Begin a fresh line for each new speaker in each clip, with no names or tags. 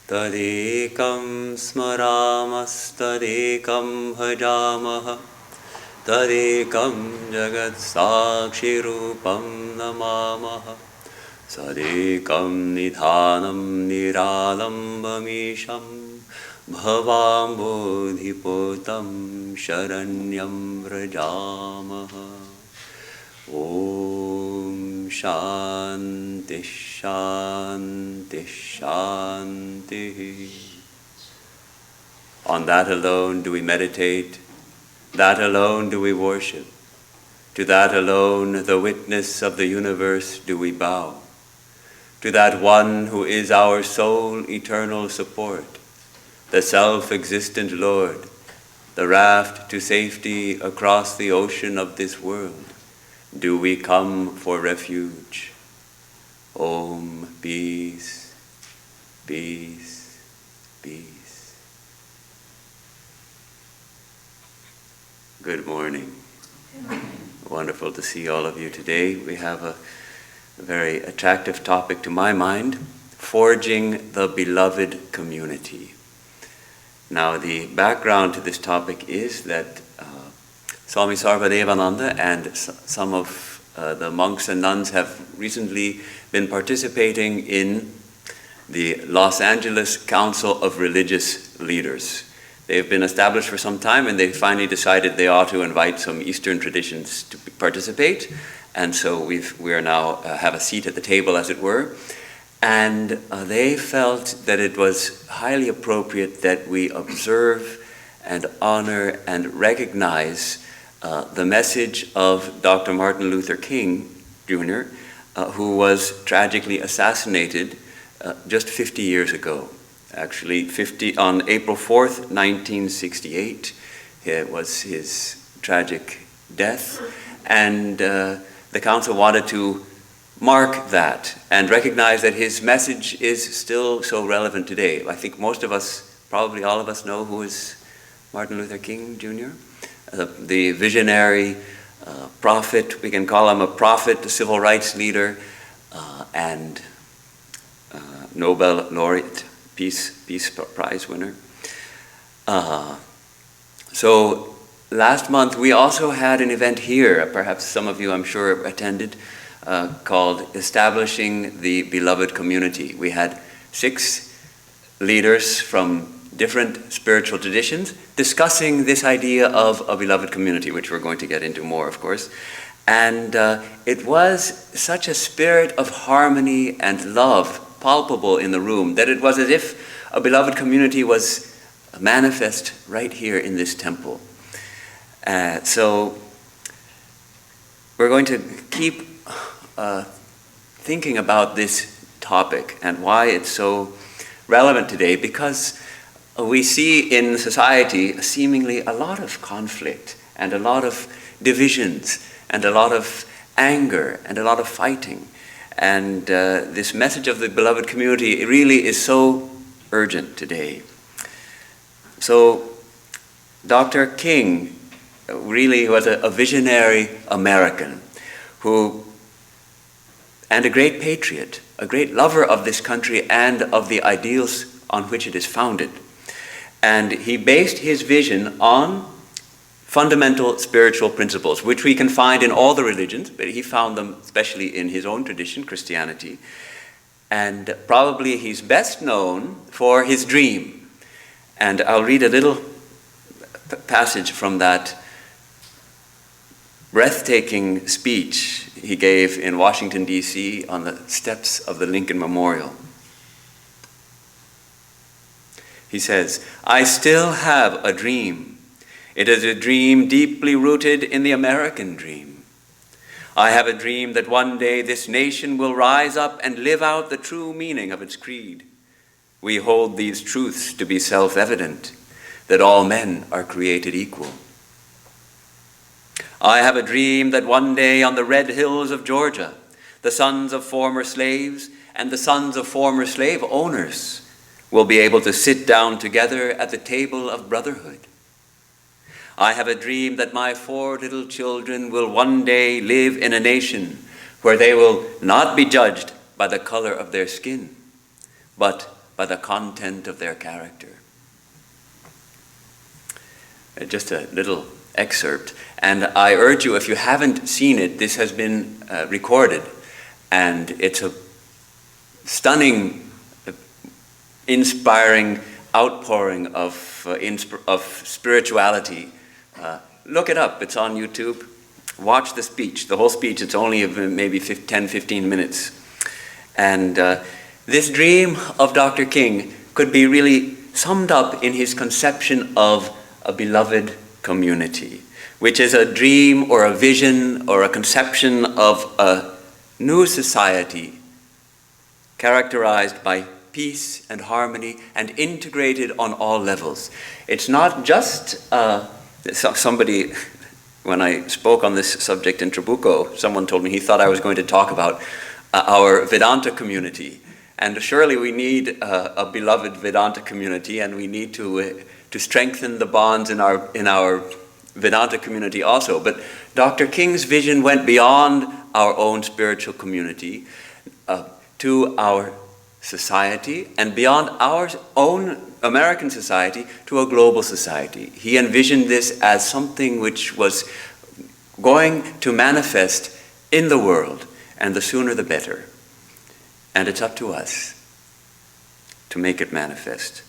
Tadekam smaramas-tadekam bhajamaha Tadekam jagat sakshirupam namamaha Sadekam nidhanam niralambamisham Bhavam bodhipotam sharanyam vrajamaha Om Shanti Shanti Shanti. On that alone do we meditate, that alone do we worship, to that alone, the witness of the universe, do we bow, to that one who is our sole eternal support, the self-existent Lord, the raft to safety across the ocean of this world, do we come for refuge. Om, peace, peace, peace. Good morning. Wonderful to see all of you today. We have a very attractive topic to my mind, forging the beloved community. Now, the background to this topic is that Swami Vivekananda and some of the monks and nuns have recently been participating in the Los Angeles Council of Religious Leaders. They've been established for some time, and they finally decided they ought to invite some Eastern traditions to participate. And so we are now have a seat at the table, as it were. And they felt that it was highly appropriate that we observe and honor and recognize the message of Dr. Martin Luther King, Jr., who was tragically assassinated just 50 years ago. Actually, on April 4th, 1968, it was his tragic death. And the council wanted to mark that and recognize that his message is still so relevant today. I think most of us, probably all of us, know who is Martin Luther King, Jr., the visionary prophet. We can call him a prophet, a civil rights leader, and Nobel laureate, Peace Prize winner. So last month we also had an event here, perhaps some of you I'm sure attended, called Establishing the Beloved Community. We had 6 leaders from different spiritual traditions discussing this idea of a beloved community, which we're going to get into more, of course. And it was such a spirit of harmony and love palpable in the room that it was as if a beloved community was manifest right here in this temple. So we're going to keep thinking about this topic and why it's so relevant today, because we see in society seemingly a lot of conflict and a lot of divisions and a lot of anger and a lot of fighting. And this message of the beloved community really is so urgent today. So Dr. King really was a visionary American and a great patriot, a great lover of this country and of the ideals on which it is founded. And he based his vision on fundamental spiritual principles, which we can find in all the religions, but he found them especially in his own tradition, Christianity. And probably he's best known for his dream. And I'll read a little passage from that breathtaking speech he gave in Washington, D.C. on the steps of the Lincoln Memorial. He says, "I still have a dream. It is a dream deeply rooted in the American dream. I have a dream that one day this nation will rise up and live out the true meaning of its creed. We hold these truths to be self-evident, that all men are created equal. I have a dream that one day on the red hills of Georgia, the sons of former slaves and the sons of former slave owners will be able to sit down together at the table of brotherhood. I have a dream that my 4 little children will one day live in a nation where they will not be judged by the color of their skin, but by the content of their character. Just a little excerpt. And I urge you, if you haven't seen it, this has been recorded. And it's a stunning, inspiring outpouring of spirituality. Look it up. It's on YouTube. Watch the speech. The whole speech, it's only maybe 10, 15 minutes. And this dream of Dr. King could be really summed up in his conception of a beloved community, which is a dream or a vision or a conception of a new society characterized by peace and harmony and integrated on all levels. It's not just somebody, when I spoke on this subject in Trabuco, someone told me he thought I was going to talk about our Vedanta community. And surely we need a beloved Vedanta community, and we need to strengthen the bonds in our Vedanta community also. But Dr. King's vision went beyond our own spiritual community to our society, and beyond our own American society to a global society. He envisioned this as something which was going to manifest in the world, and the sooner the better. And it's up to us to make it manifest.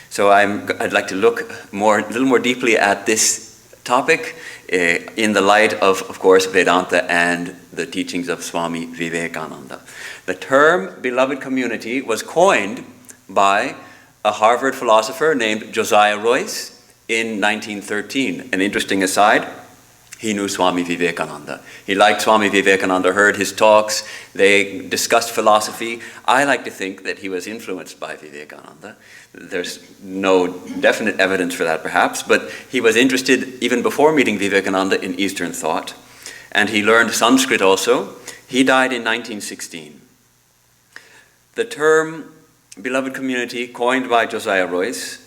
So I'd like to look a little more deeply at this topic in the light of course, Vedanta and the teachings of Swami Vivekananda. The term beloved community was coined by a Harvard philosopher named Josiah Royce in 1913. An interesting aside, he knew Swami Vivekananda. He liked Swami Vivekananda, heard his talks, they discussed philosophy. I like to think that he was influenced by Vivekananda. There's no definite evidence for that perhaps, but he was interested even before meeting Vivekananda in Eastern thought. And he learned Sanskrit also. He died in 1916. The term beloved community, coined by Josiah Royce,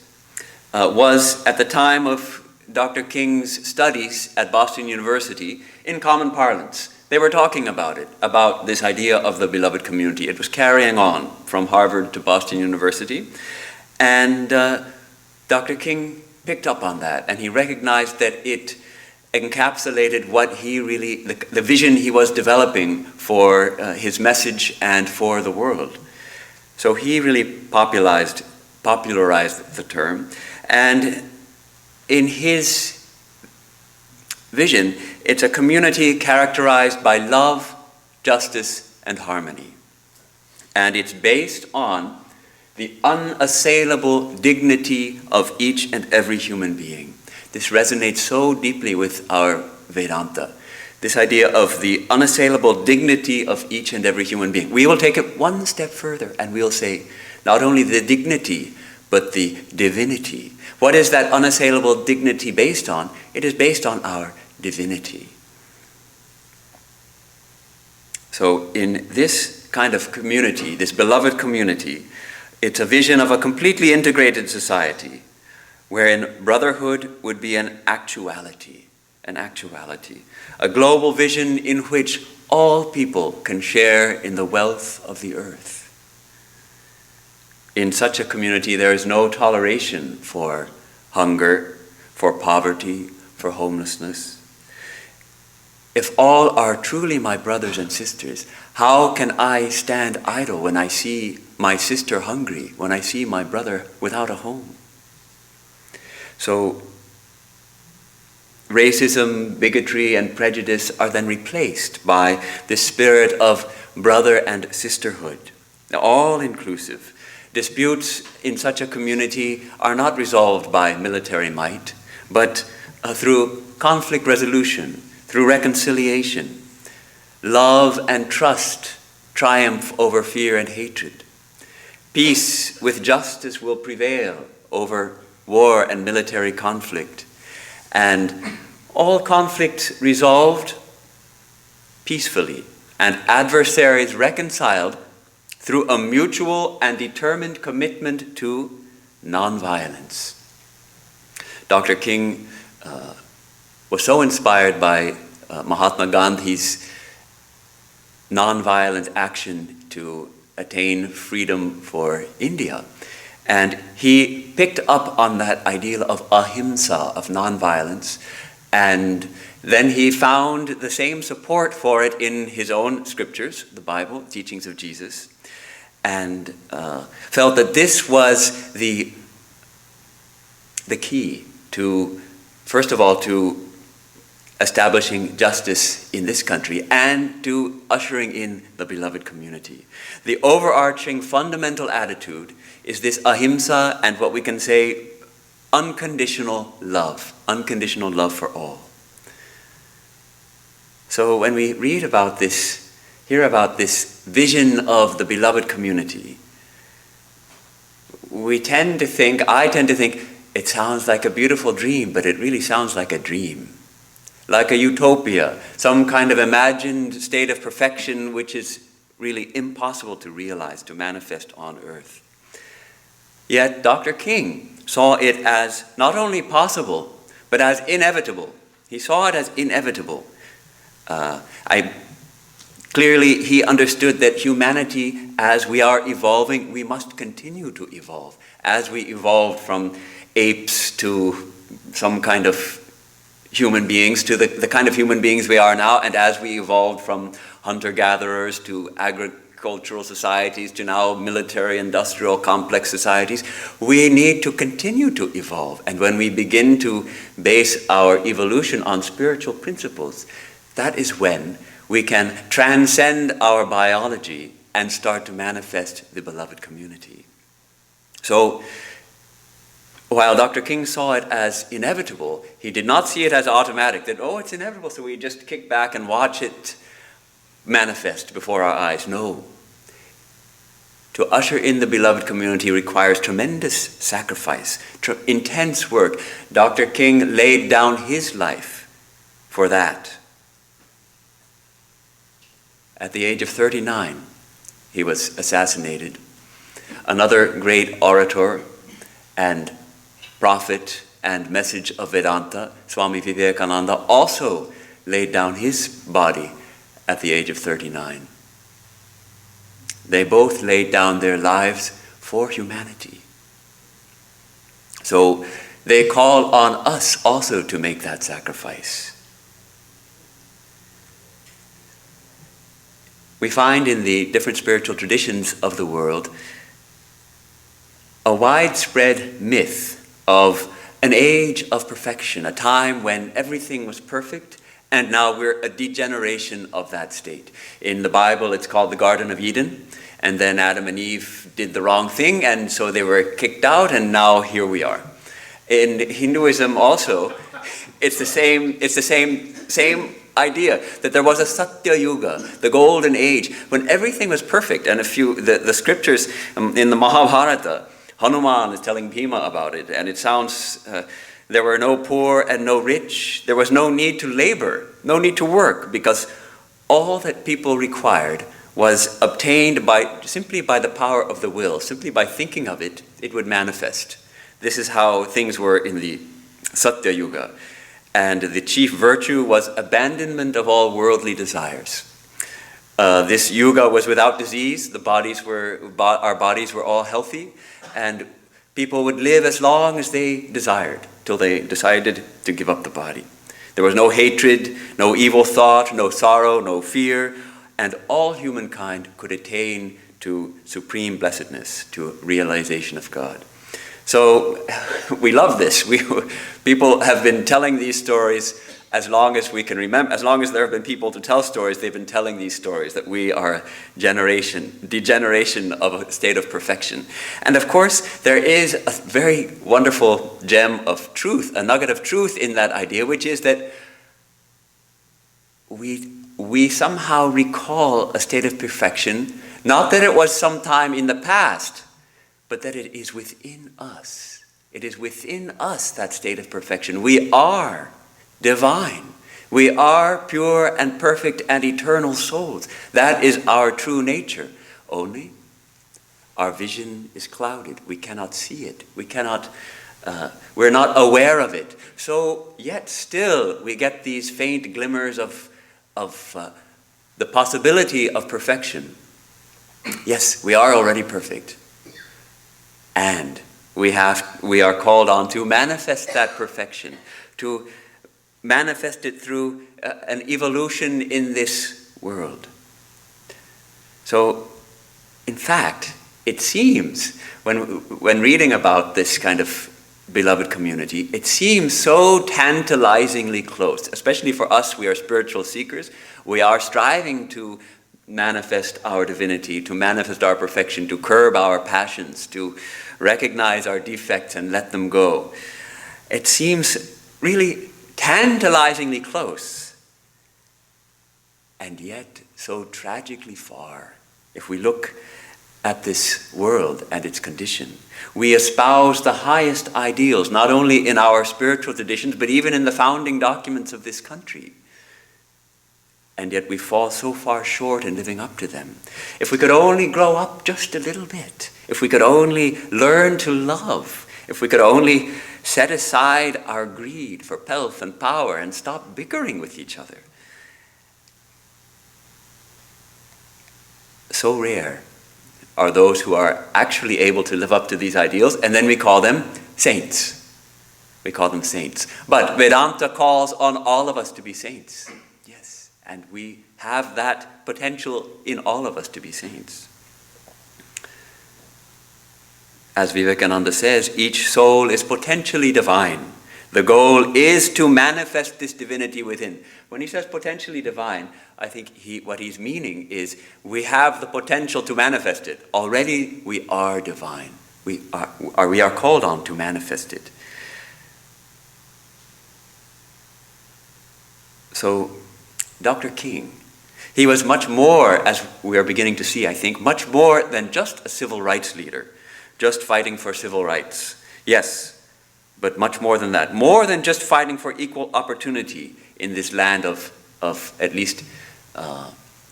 was at the time of Dr. King's studies at Boston University in common parlance. They were talking about it, about this idea of the beloved community. It was carrying on from Harvard to Boston University. And Dr. King picked up on that, and he recognized that it encapsulated what he really, the vision he was developing for his message and for the world. So he really popularized the term. And in his vision, it's a community characterized by love, justice, and harmony. And it's based on the unassailable dignity of each and every human being. This resonates so deeply with our Vedanta. This idea of the unassailable dignity of each and every human being. We will take it one step further and we'll say, not only the dignity, but the divinity. What is that unassailable dignity based on? It is based on our divinity. So in this kind of community, this beloved community, it's a vision of a completely integrated society wherein brotherhood would be an actuality, a global vision in which all people can share in the wealth of the earth. In such a community, there is no toleration for hunger, for poverty, for homelessness. If all are truly my brothers and sisters, how can I stand idle when I see my sister hungry, when I see my brother without a home? So racism, bigotry, and prejudice are then replaced by this spirit of brother and sisterhood, all inclusive. Disputes in such a community are not resolved by military might, but through conflict resolution, through reconciliation. Love and trust triumph over fear and hatred. Peace with justice will prevail over war and military conflict. And all conflict resolved peacefully and adversaries reconciled through a mutual and determined commitment to nonviolence. Dr. King was so inspired by Mahatma Gandhi's nonviolent action to attain freedom for India And he picked up on that ideal of ahimsa, of nonviolence, and then he found the same support for it in his own scriptures, the Bible, teachings of Jesus, and felt that this was the key to, first of all, to establishing justice in this country and to ushering in the beloved community. The overarching fundamental attitude is this ahimsa and what we can say unconditional love for all. So when we read about this, hear about this vision of the beloved community, I tend to think, it sounds like a beautiful dream, but it really sounds like a dream. Like a utopia, some kind of imagined state of perfection which is really impossible to realize, to manifest on earth. Yet Dr. King saw it as not only possible, but as inevitable. He saw it as inevitable. Clearly, he understood that humanity, as we are evolving, we must continue to evolve. As we evolved from apes to some kind of human beings, to the kind of human beings we are now, and as we evolved from hunter-gatherers to agricultural societies to now military-industrial complex societies, we need to continue to evolve. And when we begin to base our evolution on spiritual principles, that is when we can transcend our biology and start to manifest the beloved community. So, while Dr. King saw it as inevitable, he did not see it as automatic, that, it's inevitable, so we just kick back and watch it manifest before our eyes. No. To usher in the beloved community requires tremendous sacrifice, intense work. Dr. King laid down his life for that. At the age of 39, he was assassinated. Another great orator and prophet and message of Vedanta, Swami Vivekananda, also laid down his body at the age of 39. They both laid down their lives for humanity. So they call on us also to make that sacrifice. We find in the different spiritual traditions of the world a widespread myth of an age of perfection, a time when everything was perfect, and now we're a degeneration of that state. In the Bible, it's called the Garden of Eden, and then Adam and Eve did the wrong thing, and so they were kicked out, and now here we are. In Hinduism also, it's the same idea, that there was a Satya Yuga, the golden age, when everything was perfect. And the scriptures in the Mahabharata, Hanuman is telling Bhima about it, and it sounds, there were no poor and no rich. There was no need to labor, no need to work, because all that people required was obtained simply by the power of the will. Simply by thinking of it, it would manifest. This is how things were in the Satya Yuga. And the chief virtue was abandonment of all worldly desires. This yuga was without disease. Our bodies were all healthy, and people would live as long as they desired, till they decided to give up the body. There was no hatred, no evil thought, no sorrow, no fear, and all humankind could attain to supreme blessedness, to realization of God. So we love this. People have been telling these stories as long as we can remember. As long as there have been people to tell stories, they've been telling these stories, that we are degeneration of a state of perfection. And of course, there is a very wonderful gem of truth, a nugget of truth in that idea, which is that we somehow recall a state of perfection, not that it was sometime in the past, but that it is within us. It is within us, that state of perfection. We are divine. We are pure and perfect and eternal souls. That is our true nature. Only our vision is clouded. We cannot see it. We're not aware of it. So yet still we get these faint glimmers of the possibility of perfection. Yes, we are already perfect. And we are called on to manifest that perfection, to manifest it through an evolution in this world. So, in fact, it seems, when reading about this kind of beloved community, it seems so tantalizingly close, especially for us. We are spiritual seekers. We are striving to manifest our divinity, to manifest our perfection, to curb our passions, to recognize our defects and let them go. It seems really tantalizingly close, and yet so tragically far. If we look at this world and its condition, we espouse the highest ideals, not only in our spiritual traditions, but even in the founding documents of this country. And yet we fall so far short in living up to them. If we could only grow up just a little bit, if we could only learn to love, if we could only set aside our greed for pelf and power and stop bickering with each other. So rare are those who are actually able to live up to these ideals, and then we call them saints. We call them saints. But Vedanta calls on all of us to be saints. Yes, and we have that potential in all of us to be saints. As Vivekananda says, each soul is potentially divine. The goal is to manifest this divinity within. When he says potentially divine, I think what he's meaning is we have the potential to manifest it. Already we are divine. We are called on to manifest it. So, Dr. King, he was much more, as we are beginning to see, I think, much more than just a civil rights leader, just fighting for civil rights. Yes, but much more than that. More than just fighting for equal opportunity in this land of at least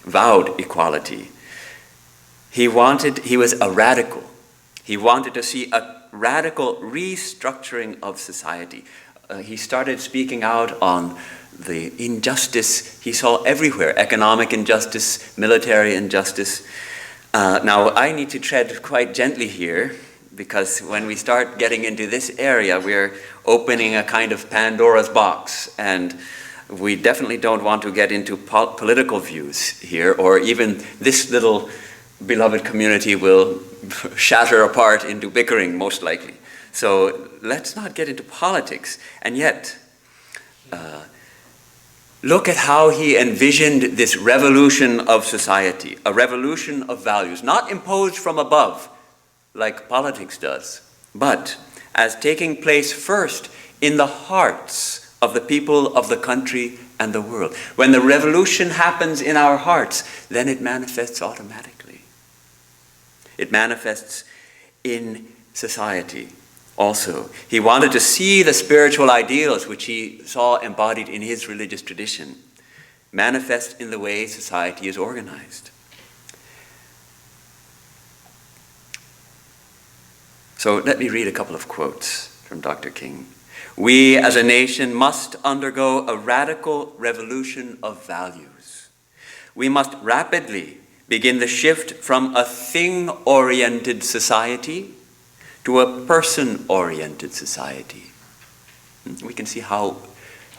vowed equality. He was a radical. He wanted to see a radical restructuring of society. He started speaking out on the injustice he saw everywhere, economic injustice, military injustice. Now, I need to tread quite gently here, because when we start getting into this area, we're opening a kind of Pandora's box, and we definitely don't want to get into political views here, or even this little beloved community will shatter apart into bickering, most likely. So let's not get into politics. And yet, look at how he envisioned this revolution of society, a revolution of values, not imposed from above, like politics does, but as taking place first in the hearts of the people of the country and the world. When the revolution happens in our hearts, then it manifests automatically. It manifests in society also. He wanted to see the spiritual ideals which he saw embodied in his religious tradition manifest in the way society is organized. So let me read a couple of quotes from Dr. King. We as a nation must undergo a radical revolution of values. We must rapidly begin the shift from a thing-oriented society to a person-oriented society. We can see how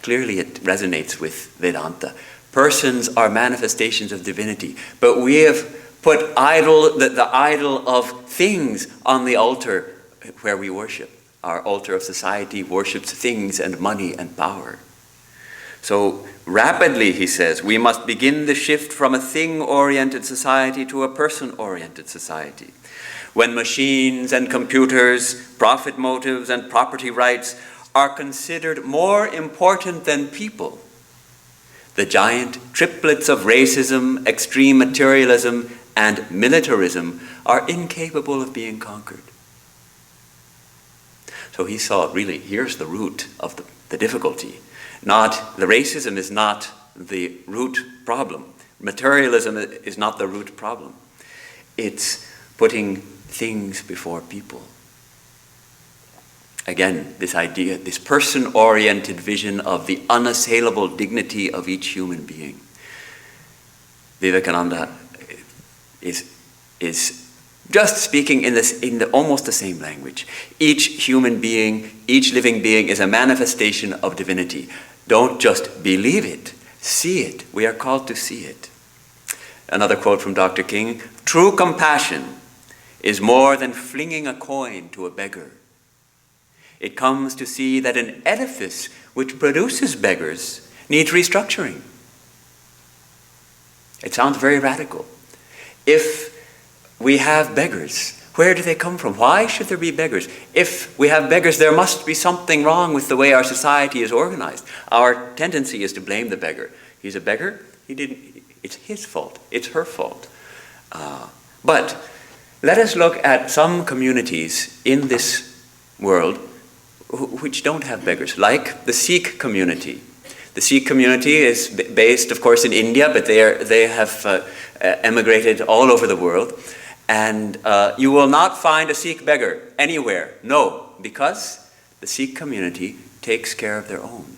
clearly it resonates with Vedanta. Persons are manifestations of divinity, but we have put the idol of things on the altar where we worship. Our altar of society worships things and money and power. So rapidly, he says, we must begin the shift from a thing-oriented society to a person-oriented society. When machines and computers, profit motives and property rights are considered more important than people, the giant triplets of racism, extreme materialism, and militarism are incapable of being conquered. So he saw, really, here's the root of the difficulty. The racism is not the root problem. Materialism is not the root problem. It's putting things before people. Again, this idea, this person-oriented vision of the unassailable dignity of each human being. Vivekananda is Just speaking in almost the same language. Each human being, each living being is a manifestation of divinity. Don't just believe it, see it. We are called to see it. Another quote from Dr. King, "True compassion is more than flinging a coin to a beggar. It comes to see that an edifice which produces beggars needs restructuring." It sounds very radical. If we have beggars, where do they come from? Why should there be beggars? If we have beggars, there must be something wrong with the way our society is organized. Our tendency is to blame the beggar. He's a beggar. It's his fault. It's her fault. But let us look at some communities in this world which don't have beggars, like the Sikh community. The Sikh community is based, of course, in India, but they have emigrated all over the world. And you will not find a Sikh beggar anywhere. No, because the Sikh community takes care of their own.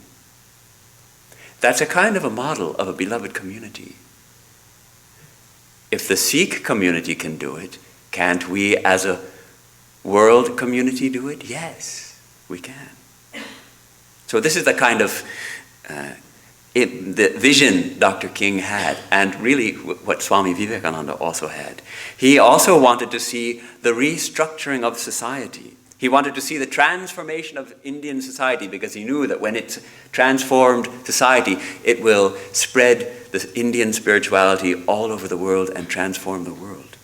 That's a kind of a model of a beloved community. If the Sikh community can do it, can't we as a world community do it? Yes, we can. So this is the kind of the vision Dr. King had, and really what Swami Vivekananda also had. He also wanted to see the restructuring of society. He wanted to see the transformation of Indian society, because he knew that when it's transformed society, it will spread the Indian spirituality all over the world and transform the world.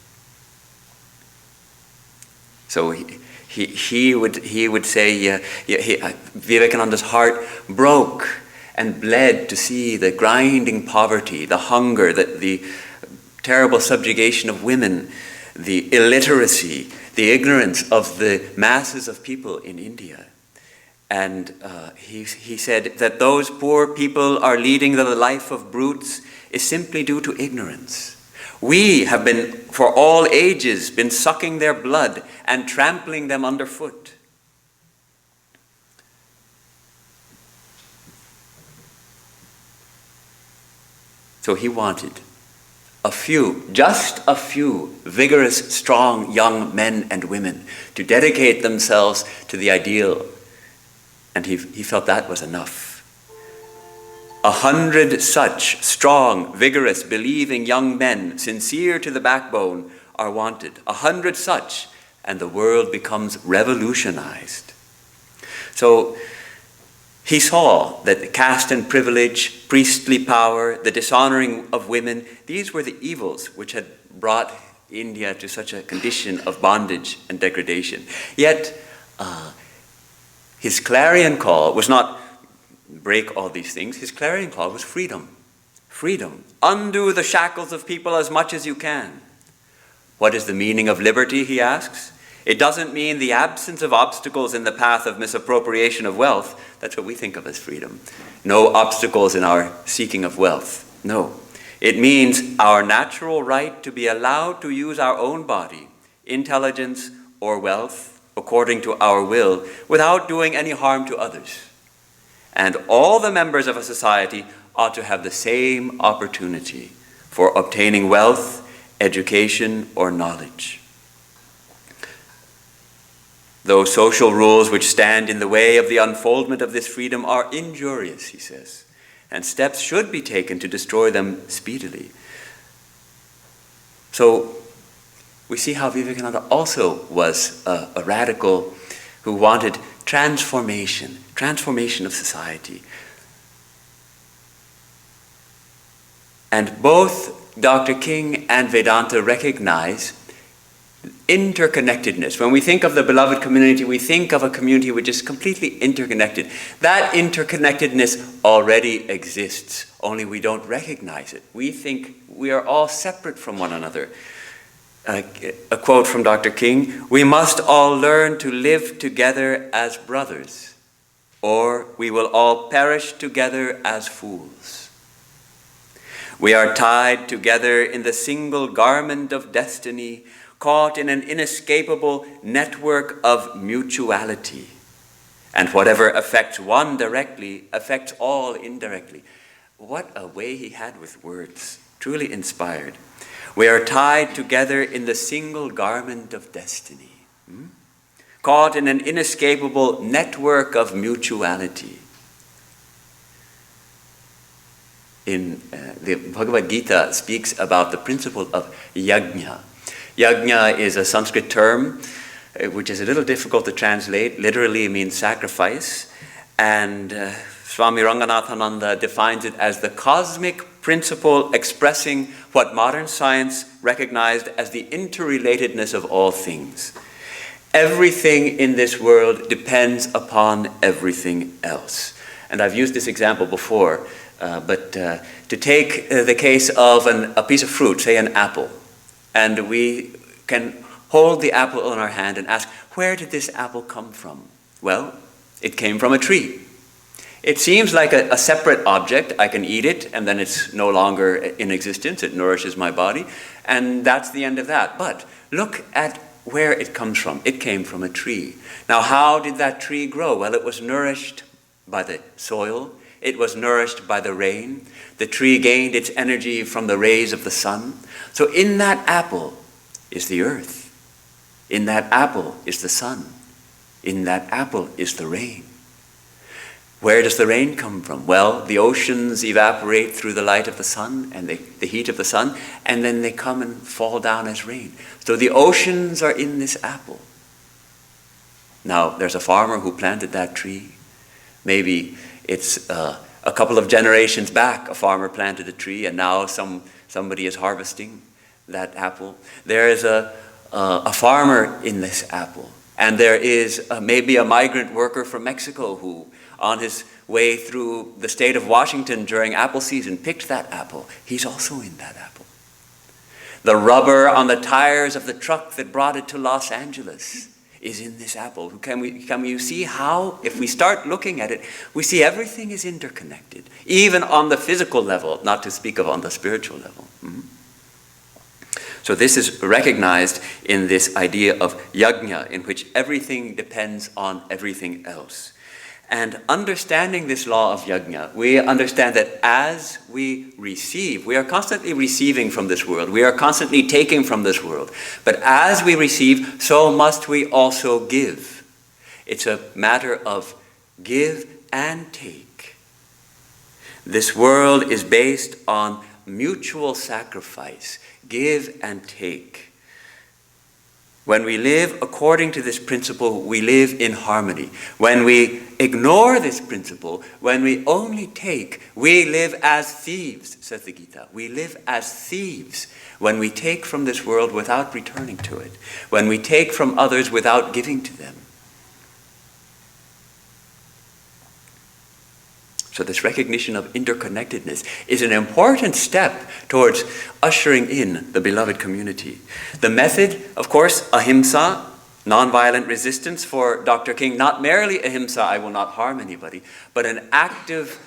So he would say, Vivekananda's heart broke and bled to see the grinding poverty, the hunger, the terrible subjugation of women, the illiteracy, the ignorance of the masses of people in India. And he said that those poor people are leading the life of brutes is simply due to ignorance. We have been, for all ages, been sucking their blood and trampling them underfoot. So he wanted just a few vigorous, strong young men and women to dedicate themselves to the ideal. And he felt that was enough. 100 such strong, vigorous, believing young men, sincere to the backbone, are wanted. 100 such, and the world becomes revolutionized. So he saw that caste and privilege, priestly power, the dishonoring of women, these were the evils which had brought India to such a condition of bondage and degradation. Yet his clarion call was not break all these things. His clarion call was freedom. Freedom. Undo the shackles of people as much as you can. What is the meaning of liberty, he asks? It doesn't mean the absence of obstacles in the path of misappropriation of wealth. That's what we think of as freedom. No obstacles in our seeking of wealth. No. It means our natural right to be allowed to use our own body, intelligence, or wealth according to our will without doing any harm to others. And all the members of a society ought to have the same opportunity for obtaining wealth, education, or knowledge. Those social rules which stand in the way of the unfoldment of this freedom are injurious, he says, and steps should be taken to destroy them speedily. So we see how Vivekananda also was a radical who wanted transformation of society. And both Dr. King and Vedanta recognize interconnectedness. When we think of the beloved community, we think of a community which is completely interconnected. That interconnectedness already exists, only we don't recognize it. We think we are all separate from one another. A quote from Dr. King, "We must all learn to live together as brothers, or we will all perish together as fools. We are tied together in the single garment of destiny, caught in an inescapable network of mutuality. And whatever affects one directly affects all indirectly." What a way he had with words, truly inspired. We are tied together in the single garment of destiny, caught in an inescapable network of mutuality. In the Bhagavad Gita speaks about the principle of yajna. Yajna is a Sanskrit term which is a little difficult to translate. Literally it means sacrifice. And Swami Ranganathananda defines it as the cosmic principle expressing what modern science recognized as the interrelatedness of all things. Everything in this world depends upon everything else. And I've used this example before, but to take the case of a piece of fruit, say an apple, and we can hold the apple in our hand and ask, where did this apple come from? Well, it came from a tree. It seems like a separate object. I can eat it, and then it's no longer in existence. It nourishes my body, and that's the end of that. But look at where it comes from. It came from a tree. Now, how did that tree grow? Well, it was nourished by the soil. It was nourished by the rain. The tree gained its energy from the rays of the sun. So in that apple is the earth. In that apple is the sun. In that apple is the rain. Where does the rain come from? Well, the oceans evaporate through the light of the sun and the heat of the sun, and then they come and fall down as rain. So the oceans are in this apple. Now, there's a farmer who planted that tree. Maybe it's a couple of generations back, a farmer planted a tree, and now somebody is harvesting that apple. There is a farmer in this apple, and there is maybe a migrant worker from Mexico who, on his way through the state of Washington during apple season, picked that apple. He's also in that apple. The rubber on the tires of the truck that brought it to Los Angeles is in this apple. Can you see how, if we start looking at it, we see everything is interconnected, even on the physical level, not to speak of on the spiritual level. So this is recognized in this idea of yajna, in which everything depends on everything else. And understanding this law of yajna, we understand that as we receive, we are constantly receiving from this world. We are constantly taking from this world. But as we receive, so must we also give. It's a matter of give and take. This world is based on mutual sacrifice, give and take. When we live according to this principle, we live in harmony. When we ignore this principle, when we only take, we live as thieves, says the Gita. We live as thieves when we take from this world without returning to it, when we take from others without giving to them. So this recognition of interconnectedness is an important step towards ushering in the beloved community. The method, of course, Ahimsa, nonviolent resistance for Dr. King, not merely Ahimsa, I will not harm anybody, but an active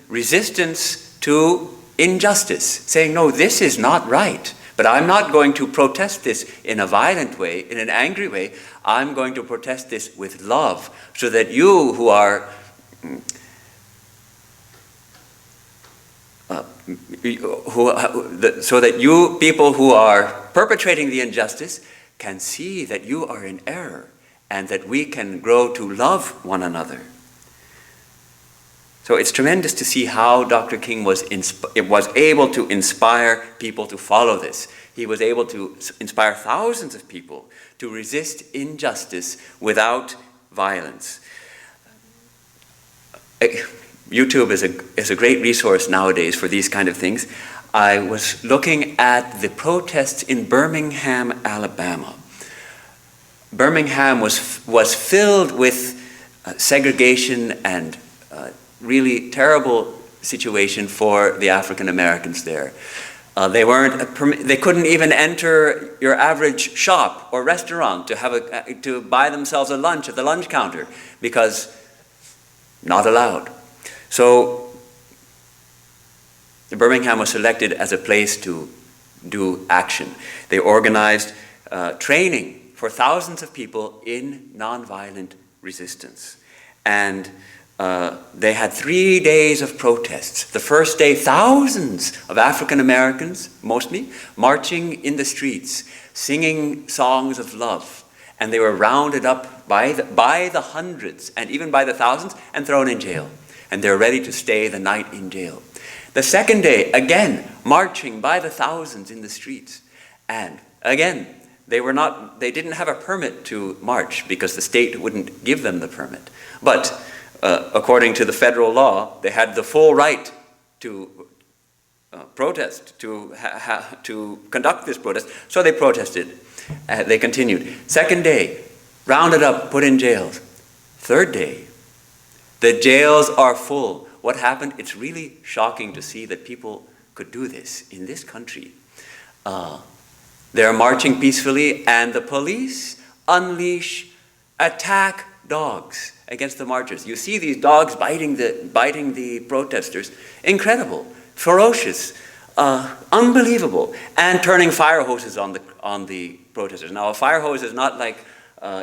resistance to injustice, saying, no, this is not right. But I'm not going to protest this in a violent way, in an angry way. I'm going to protest this with love, so that you who are so that you people who are perpetrating the injustice can see that you are in error and that we can grow to love one another. So it's tremendous to see how Dr. King was able to inspire people to follow this. He was able to inspire thousands of people to resist injustice without violence. YouTube is a great resource nowadays for these kind of things. I was looking at the protests in Birmingham, Alabama. Birmingham was filled with segregation and really terrible situation for the African Americans there. They couldn't even enter your average shop or restaurant to buy themselves a lunch at the lunch counter because not allowed. So Birmingham was selected as a place to do action. They organized training for thousands of people in nonviolent resistance. And they had 3 days of protests. The first day, thousands of African Americans, mostly, marching in the streets, singing songs of love. And they were rounded up by the hundreds and even by the thousands and thrown in jail. And they're ready to stay the night in jail. The second day, again, marching by the thousands in the streets. And again, they didn't have a permit to march because the state wouldn't give them the permit. But according to the federal law, they had the full right to protest, to conduct this protest. So they protested. They continued. Second day, rounded up, put in jails. Third day, the jails are full. What happened? It's really shocking to see that people could do this in this country. They're marching peacefully, and the police attack dogs against the marchers. You see these dogs biting the protesters. Incredible, ferocious, unbelievable, and turning fire hoses on the protesters. Now, a fire hose is not like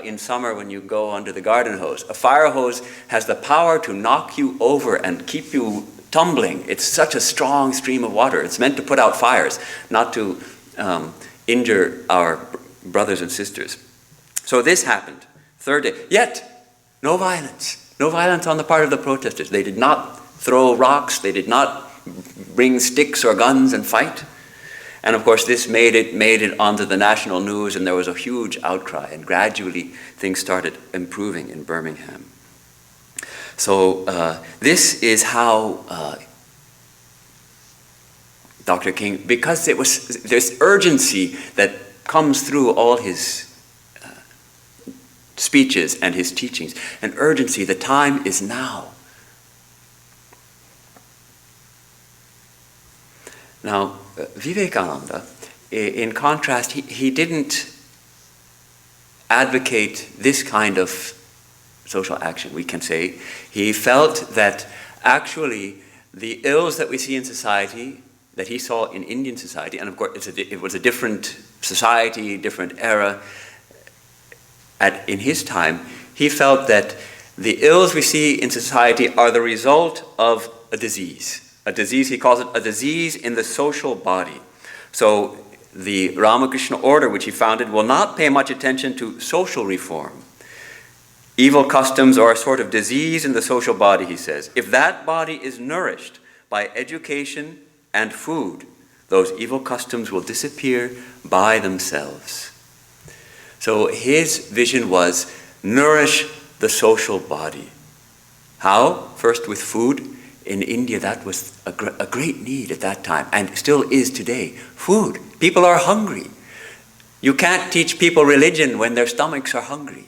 in summer when you go under the garden hose. A fire hose has the power to knock you over and keep you tumbling. It's such a strong stream of water. It's meant to put out fires, not to injure our brothers and sisters. So this happened. Third day. Yet, no violence. No violence on the part of the protesters. They did not throw rocks. They did not bring sticks or guns and fight. And of course, this made it onto the national news, and there was a huge outcry. And gradually, things started improving in Birmingham. So this is how Dr. King, because there's urgency that comes through all his speeches and his teachings, an urgency. The time is now. Now, Vivekananda, in contrast, he didn't advocate this kind of social action, we can say. He felt that actually the ills that we see in society, that he saw in Indian society, and of course it was a different society, different era. In his time, he felt that the ills we see in society are the result of a disease. A disease, he calls it a disease in the social body. So the Ramakrishna order, which he founded, will not pay much attention to social reform. Evil customs are a sort of disease in the social body, he says. If that body is nourished by education and food, those evil customs will disappear by themselves. So his vision was nourish the social body. How? First with food. In India, that was a great need at that time, and still is today. Food. People are hungry. You can't teach people religion when their stomachs are hungry.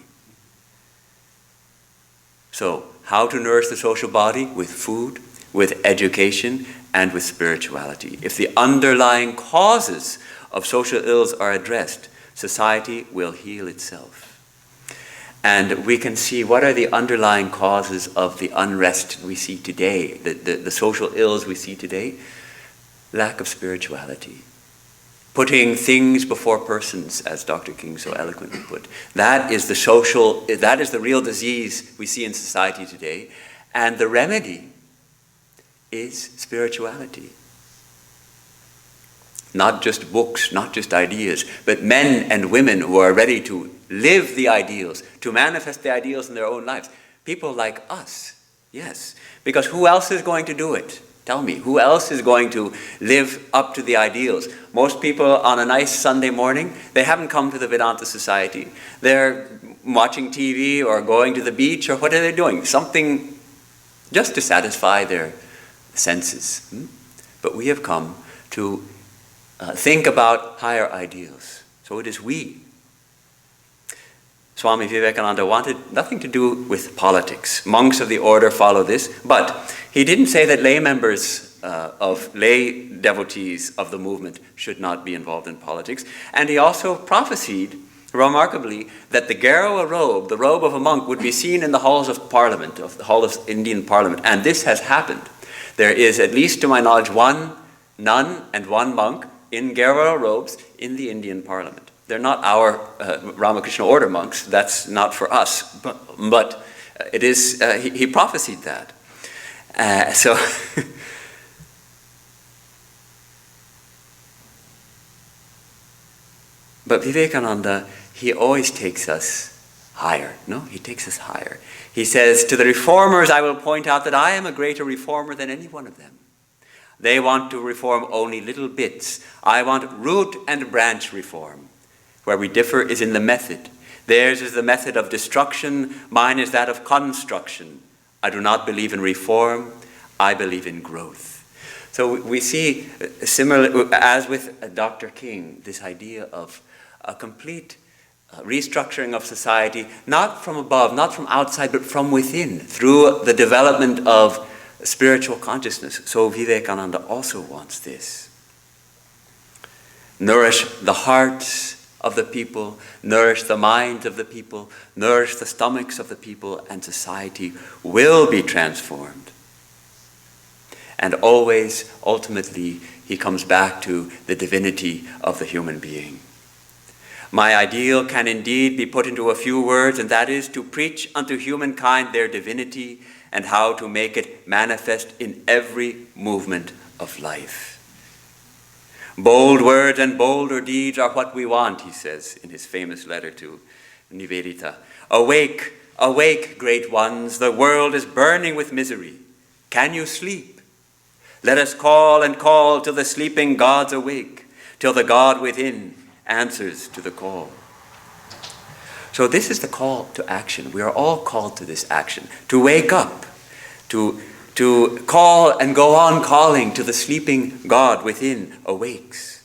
So, how to nourish the social body? With food, with education, and with spirituality. If the underlying causes of social ills are addressed, society will heal itself. And we can see what are the underlying causes of the unrest we see today, the social ills we see today. Lack of spirituality. Putting things before persons, as Dr. King so eloquently put. That is the real disease we see in society today. And the remedy is spirituality. Not just books, not just ideas, but men and women who are ready to live the ideals, to manifest the ideals in their own lives. People like us, yes. Because who else is going to do it? Tell me, who else is going to live up to the ideals? Most people on a nice Sunday morning, they haven't come to the Vedanta Society. They're watching TV or going to the beach, or what are they doing? Something just to satisfy their senses. But we have come to think about higher ideals. So it is we. Swami Vivekananda wanted nothing to do with politics. Monks of the order follow this, but he didn't say that lay members lay devotees of the movement should not be involved in politics. And he also prophesied, remarkably, that the Garawa robe, the robe of a monk, would be seen in the halls of Parliament, of the hall of Indian Parliament. And this has happened. There is, at least to my knowledge, one nun and one monk in Garawa robes in the Indian Parliament. They're not our Ramakrishna order monks. That's not for us. But He prophesied that. So but Vivekananda, he always takes us higher. No, he takes us higher. He says, to the reformers, I will point out that I am a greater reformer than any one of them. They want to reform only little bits. I want root and branch reform. Where we differ is in the method. Theirs is the method of destruction. Mine is that of construction. I do not believe in reform. I believe in growth. So we see, similar as with Dr. King, this idea of a complete restructuring of society, not from above, not from outside, but from within, through the development of spiritual consciousness. So Vivekananda also wants this. Nourish the hearts of the people, nourish the minds of the people, nourish the stomachs of the people, and society will be transformed. And always, ultimately, he comes back to the divinity of the human being. My ideal can indeed be put into a few words, and that is to preach unto humankind their divinity and how to make it manifest in every movement of life. Bold words and bolder deeds are what we want, he says in his famous letter to Nivedita. Awake, awake, great ones, the world is burning with misery. Can you sleep? Let us call and call till the sleeping gods awake, till the God within answers to the call. So this is the call to action. We are all called to this action, to wake up, to call and go on calling till the sleeping God within awakes.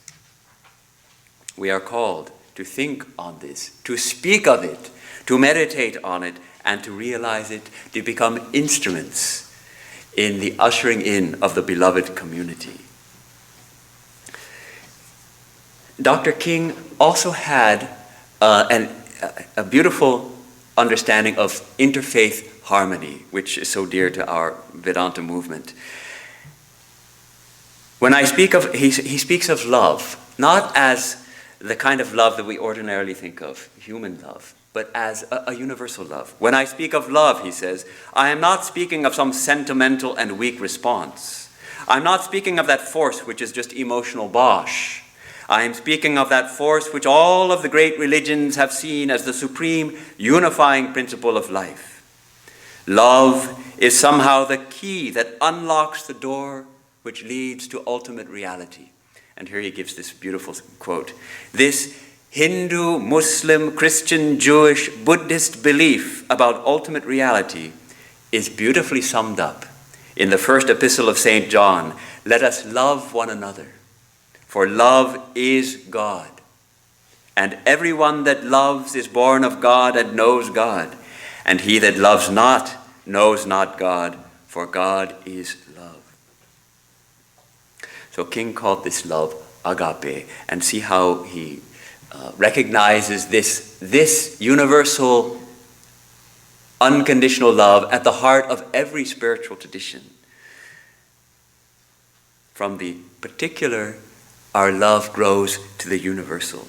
We are called to think on this, to speak of it, to meditate on it, and to realize it, to become instruments in the ushering in of the beloved community. Dr. King also had a beautiful understanding of interfaith harmony, which is so dear to our Vedanta movement. When I speak of, he speaks of love, not as the kind of love that we ordinarily think of, human love, but as a universal love. When I speak of love, he says, I am not speaking of some sentimental and weak response. I'm not speaking of that force which is just emotional bosh. I am speaking of that force which all of the great religions have seen as the supreme unifying principle of life. Love is somehow the key that unlocks the door which leads to ultimate reality. And here he gives this beautiful quote. This Hindu, Muslim, Christian, Jewish, Buddhist belief about ultimate reality is beautifully summed up in the first epistle of St. John. Let us love one another. For love is God, and everyone that loves is born of God and knows God, and he that loves not knows not God, for God is love. So King called this love agape, and see how he recognizes this universal, unconditional love at the heart of every spiritual tradition. From the particular, our love grows to the universal.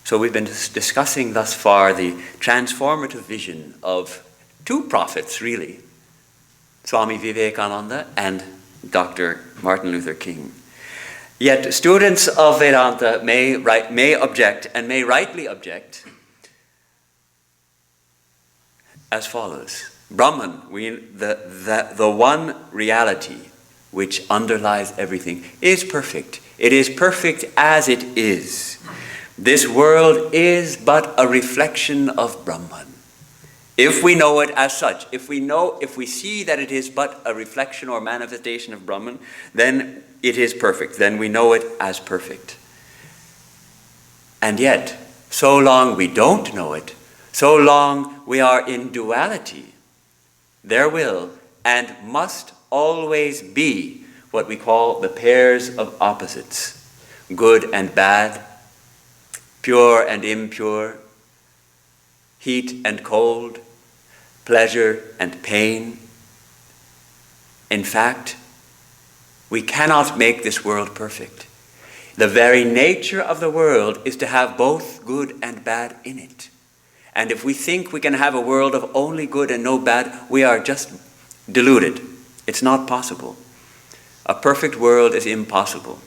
So we've been discussing thus far the transformative vision of two prophets, really, Swami Vivekananda and Dr. Martin Luther King. Yet students of Vedanta may object, and may rightly object, as follows. Brahman, the one reality which underlies everything, is perfect. It is perfect as it is. This world is but a reflection of Brahman. If we know it as such, if we see that it is but a reflection or manifestation of Brahman, then it is perfect. Then we know it as perfect. And yet, so long we don't know it, so long we are in duality, there will and must always be what we call the pairs of opposites, good and bad, pure and impure, heat and cold, pleasure and pain. In fact, we cannot make this world perfect. The very nature of the world is to have both good and bad in it. And if we think we can have a world of only good and no bad, we are just deluded. It's not possible. A perfect world is impossible.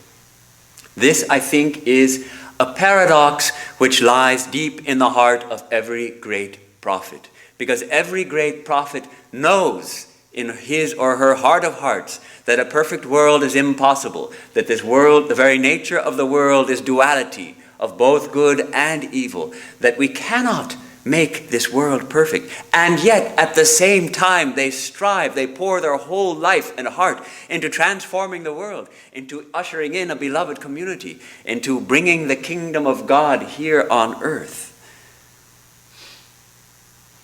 This, I think, is a paradox which lies deep in the heart of every great prophet. Because every great prophet knows in his or her heart of hearts that a perfect world is impossible, that this world, the very nature of the world is duality of both good and evil, that we cannot make this world perfect. And yet, at the same time, they strive, they pour their whole life and heart into transforming the world, into ushering in a beloved community, into bringing the kingdom of God here on earth.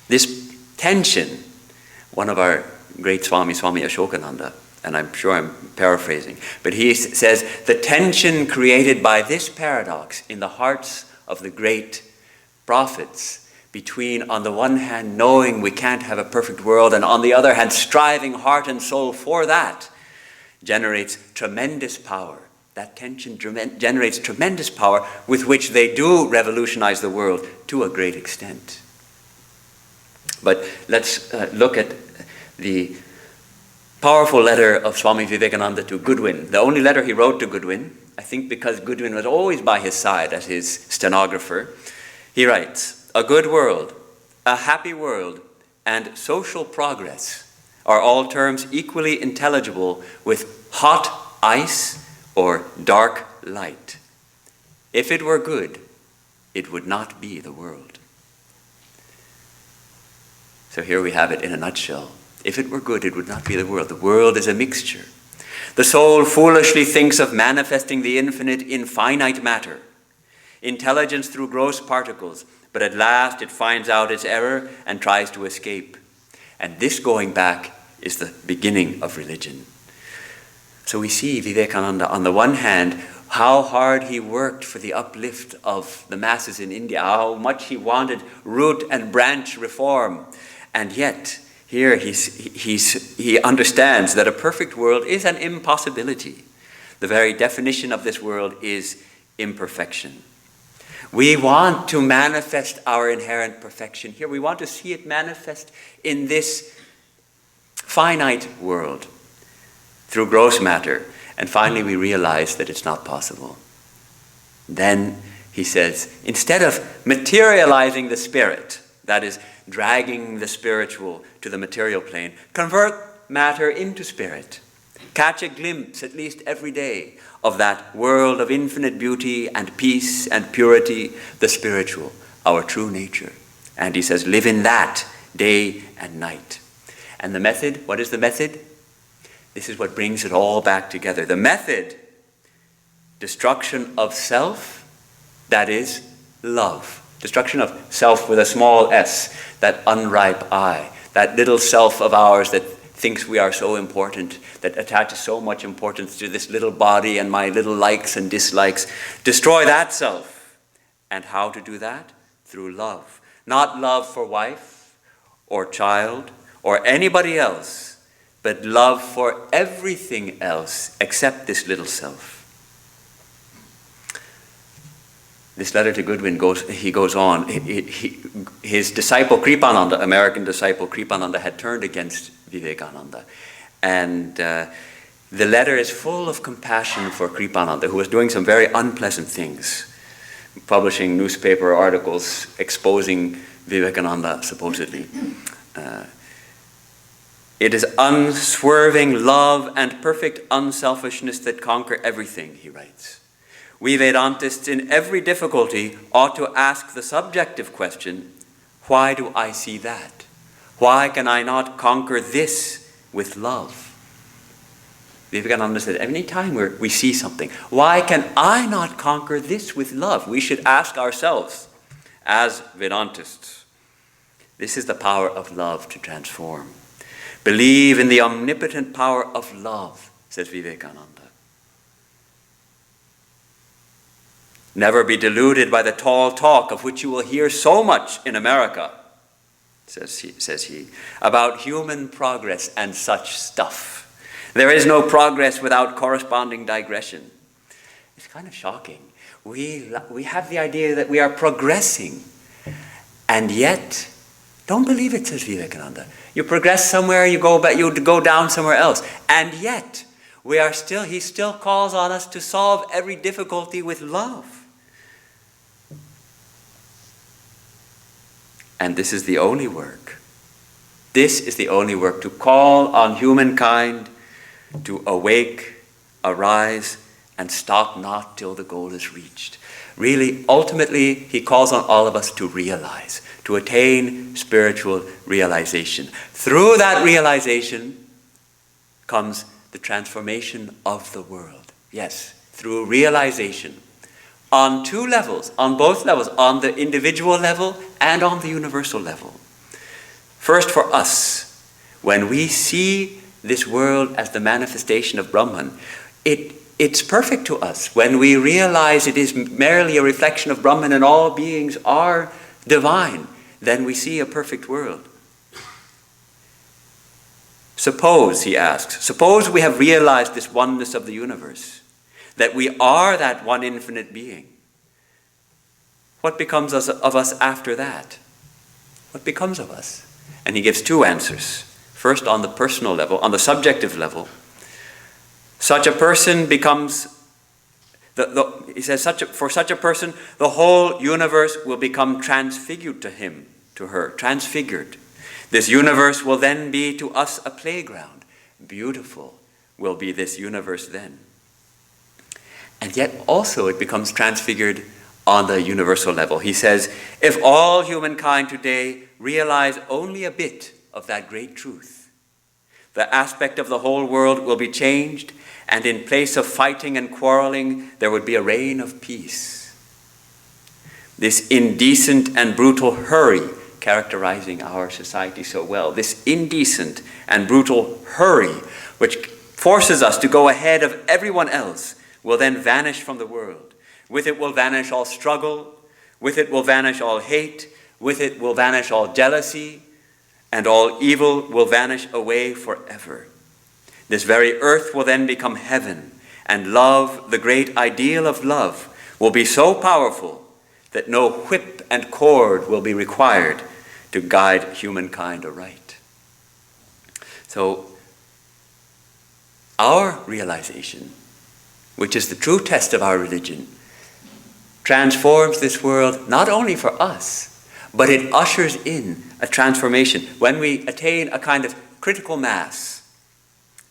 This tension, one of our great Swami Mahayogananda, and I'm sure I'm paraphrasing, but he says, the tension created by this paradox in the hearts of the great prophets between, on the one hand, knowing we can't have a perfect world, and on the other hand, striving heart and soul for that, generates tremendous power. That tension generates tremendous power with which they do revolutionize the world to a great extent. But let's look at the powerful letter of Swami Vivekananda to Goodwyn, the only letter he wrote to Goodwyn, I think because Goodwyn was always by his side as his stenographer. He writes, "A good world, a happy world, and social progress are all terms equally intelligible with hot ice or dark light. If it were good, it would not be the world." So here we have it in a nutshell. If it were good, it would not be the world. The world is a mixture. The soul foolishly thinks of manifesting the infinite in finite matter, intelligence through gross particles, but at last it finds out its error and tries to escape. And this going back is the beginning of religion. So we see Vivekananda, on the one hand, how hard he worked for the uplift of the masses in India, how much he wanted root and branch reform. And yet, here he understands that a perfect world is an impossibility. The very definition of this world is imperfection. We want to manifest our inherent perfection here. We want to see it manifest in this finite world through gross matter. And finally we realize that it's not possible. Then he says, instead of materializing the spirit, that is, dragging the spiritual to the material plane, convert matter into spirit. Catch a glimpse, at least every day, of that world of infinite beauty and peace and purity, the spiritual, our true nature. And he says, live in that day and night. And the method, what is the method? This is what brings it all back together. The method, destruction of self, that is love. Destruction of self with a small s, that unripe I, that little self of ours that thinks we are so important, that attaches so much importance to this little body and my little likes and dislikes. Destroy that self. And how to do that? Through love. Not love for wife or child or anybody else, but love for everything else except this little self. This letter to Goodwyn goes on. His disciple Kripananda, American disciple Kripananda, had turned against Vivekananda. And the letter is full of compassion for Kripananda, who was doing some very unpleasant things, publishing newspaper articles exposing Vivekananda, supposedly. It is unswerving love and perfect unselfishness that conquer everything, he writes. We Vedantists in every difficulty ought to ask the subjective question, why do I see that? Why can I not conquer this with love? Vivekananda said, any time we see something, why can I not conquer this with love? We should ask ourselves as Vedantists. This is the power of love to transform. Believe in the omnipotent power of love, says Vivekananda. Never be deluded by the tall talk of which you will hear so much in America, says he, about human progress and such stuff. There is no progress without corresponding digression. It's kind of shocking. We have the idea that we are progressing, And yet, don't believe it, says Vivekananda. You progress somewhere, you go down somewhere else. And yet, he still calls on us to solve every difficulty with love. And this is the only work. This is the only work, to call on humankind to awake, arise, and stop not till the goal is reached. Really, ultimately, he calls on all of us to realize, to attain spiritual realization. Through that realization comes the transformation of the world. Yes, through realization. On two levels, on both levels, on the individual level and on the universal level. First, for us, when we see this world as the manifestation of Brahman, it's perfect to us. When we realize it is merely a reflection of Brahman and all beings are divine, then we see a perfect world. Suppose, he asks, suppose we have realized this oneness of the universe, that we are that one infinite being. What becomes of us after that? What becomes of us? And he gives two answers. First, on the personal level, on the subjective level, such a person becomes, he says, for such a person, the whole universe will become transfigured to him, to her, transfigured. This universe will then be to us a playground. Beautiful will be this universe then. And yet also it becomes transfigured on the universal level. He says, if all humankind today realize only a bit of that great truth, the aspect of the whole world will be changed, and in place of fighting and quarreling, there would be a reign of peace. This indecent and brutal hurry characterizing our society so well, this indecent and brutal hurry which forces us to go ahead of everyone else, will then vanish from the world. With it will vanish all struggle, with it will vanish all hate, with it will vanish all jealousy, and all evil will vanish away forever. This very earth will then become heaven, and love, the great ideal of love, will be so powerful that no whip and cord will be required to guide humankind aright. So, our realization, which is the true test of our religion, transforms this world not only for us, but it ushers in a transformation. When we attain a kind of critical mass,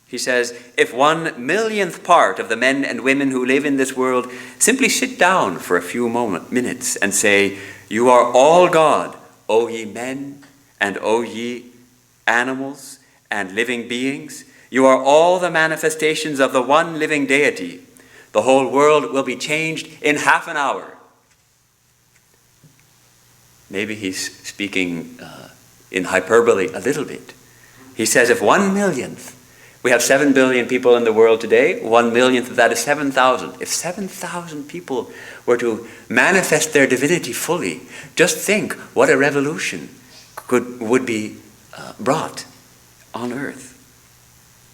he says, if 1/1,000,000th part of the men and women who live in this world simply sit down for a few minutes and say, you are all God, O ye men, and O ye animals and living beings, you are all the manifestations of the one living deity, the whole world will be changed in half an hour. Maybe he's speaking in hyperbole a little bit. He says if 1/1,000,000th, we have 7 billion people in the world today, 1/1,000,000th of that is 7,000. If 7,000 people were to manifest their divinity fully, just think what a revolution would be brought on earth.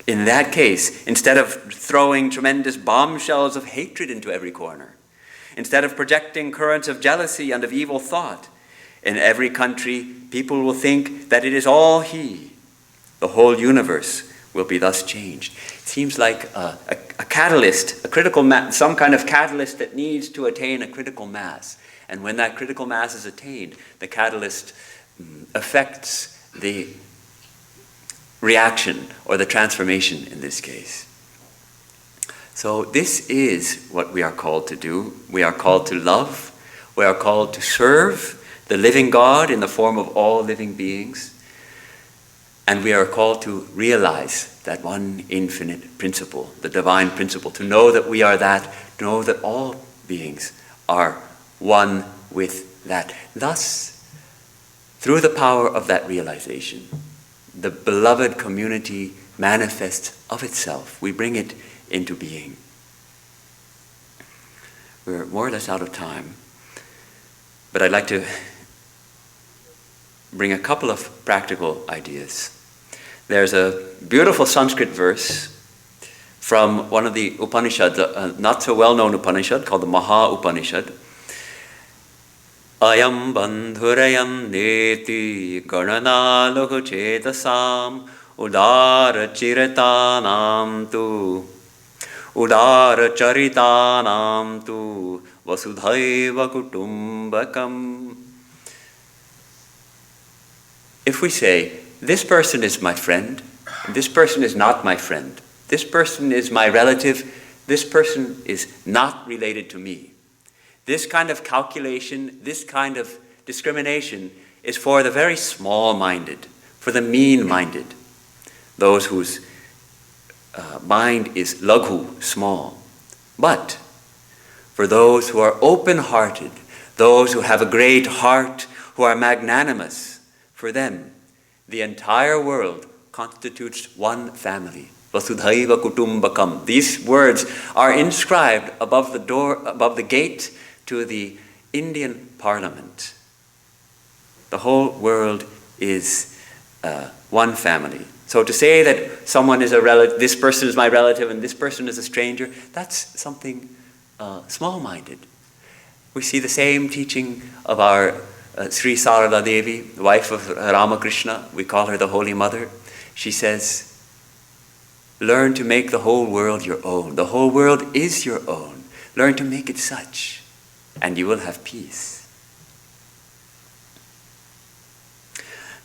In that case, instead of throwing tremendous bombshells of hatred into every corner, instead of projecting currents of jealousy and of evil thought, in every country, people will think that it is all he. The whole universe will be thus changed. It seems like a catalyst, a critical mass, some kind of catalyst that needs to attain a critical mass. And when that critical mass is attained, the catalyst affects the reaction or the transformation in this case. So this is what we are called to do. We are called to love. We are called to serve the living God in the form of all living beings. And we are called to realize that one infinite principle, the divine principle, to know that we are that, to know that all beings are one with that. Thus, through the power of that realization, the beloved community manifests of itself. We bring it into being. We're more or less out of time, but I'd like to bring a couple of practical ideas. There's a beautiful Sanskrit verse from one of the Upanishads, a not so well-known Upanishad called the Maha Upanishad. Ayam bandhurayam neti karnanaluhu chetasam udara chiritanam tu udara charitanam tu vasudhaiva kutumbakam. If we say, this person is my friend, this person is not my friend, this person is my relative, this person is not related to me, this kind of calculation, this kind of discrimination is for the very small-minded, for the mean-minded, those whose mind is laghu, small. But for those who are open-hearted, those who have a great heart, who are magnanimous, for them, the entire world constitutes one family. Vasudhaiva kutumbakam. These words are inscribed above the door, above the gate to the Indian Parliament. The whole world is one family. So to say that someone is a relative, this person is my relative and this person is a stranger, that's something small-minded. We see the same teaching of our Sri Sarada Devi, the wife of Ramakrishna. We call her the Holy Mother. She says, learn to make the whole world your own. The whole world is your own. Learn to make it such, and you will have peace.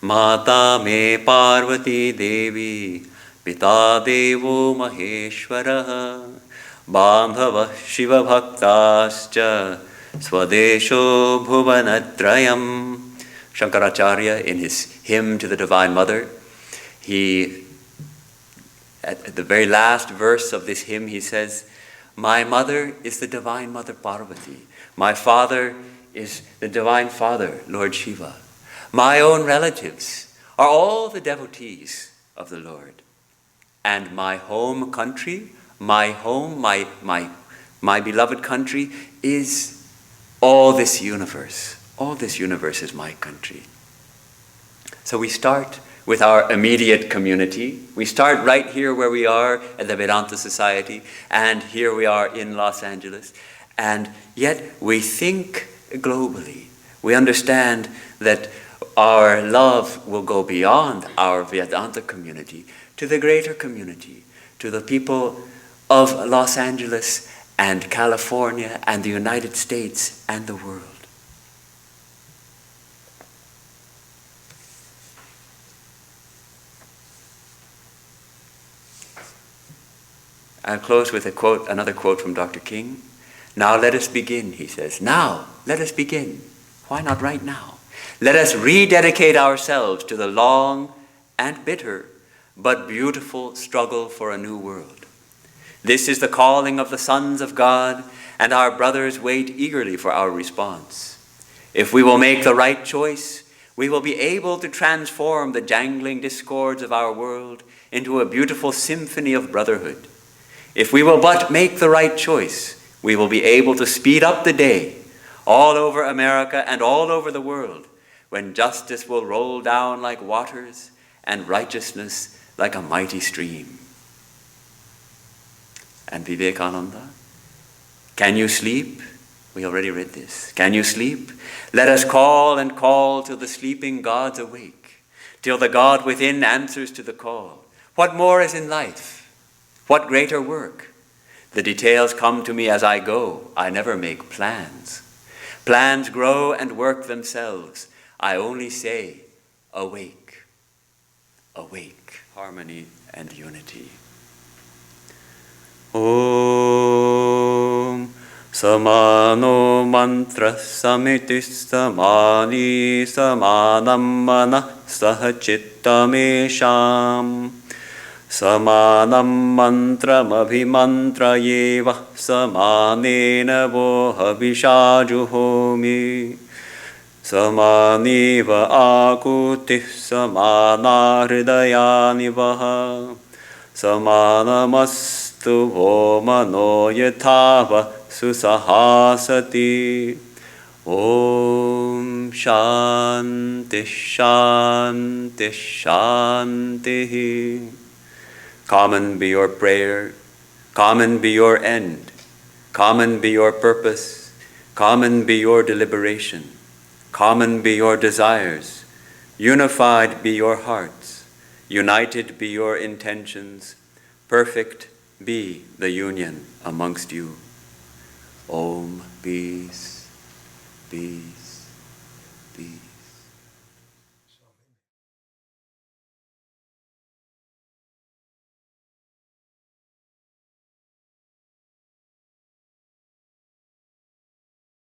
Mata me Parvati Devi, Pita Devo Maheshwaraha, Bandhava Shiva Bhaktascha, Swadesho Bhuvanatrayam. Shankaracharya, in his hymn to the Divine Mother, at the very last verse of this hymn, he says, my mother is the Divine Mother Parvati. My father is the Divine Father, Lord Shiva. My own relatives are all the devotees of the Lord. And my home country, my home, my beloved country is all this universe. All this universe is my country. So we start with our immediate community. We start right here where we are at the Vedanta Society, and here we are in Los Angeles. And yet we think globally. We understand that our love will go beyond our Vedanta community to the greater community, to the people of Los Angeles and California and the United States and the world. I'll close with another quote from Dr. King. Now let us begin, he says. Now, let us begin. Why not right now? Let us rededicate ourselves to the long and bitter but beautiful struggle for a new world. This is the calling of the sons of God, and our brothers wait eagerly for our response. If we will make the right choice, we will be able to transform the jangling discords of our world into a beautiful symphony of brotherhood. If we will but make the right choice, we will be able to speed up the day all over America and all over the world, when justice will roll down like waters and righteousness like a mighty stream. And Vivekananda, can you sleep? We already read this. Can you sleep? Let us call and call till the sleeping gods awake, till the God within answers to the call. What more is in life? What greater work? The details come to me as I go. I never make plans. Plans grow and work themselves. I only say, awake, awake, harmony and unity. Om Samano Mantra Samitis Samani Samanam Mana Sahachittamesham Samanam Mantram Abhimantrayeva Samanena Voha Vishajuhomi Samaniva Akutih Samana Hridayani Vaha Samanamastu Vomano Yatava Susahasati. Om Shanti Shanti Shanti. Common be your prayer, common be your end, common be your purpose, common be your deliberation. Common be your desires, unified be your hearts, united be your intentions, perfect be the union amongst you. Om, peace, peace, peace.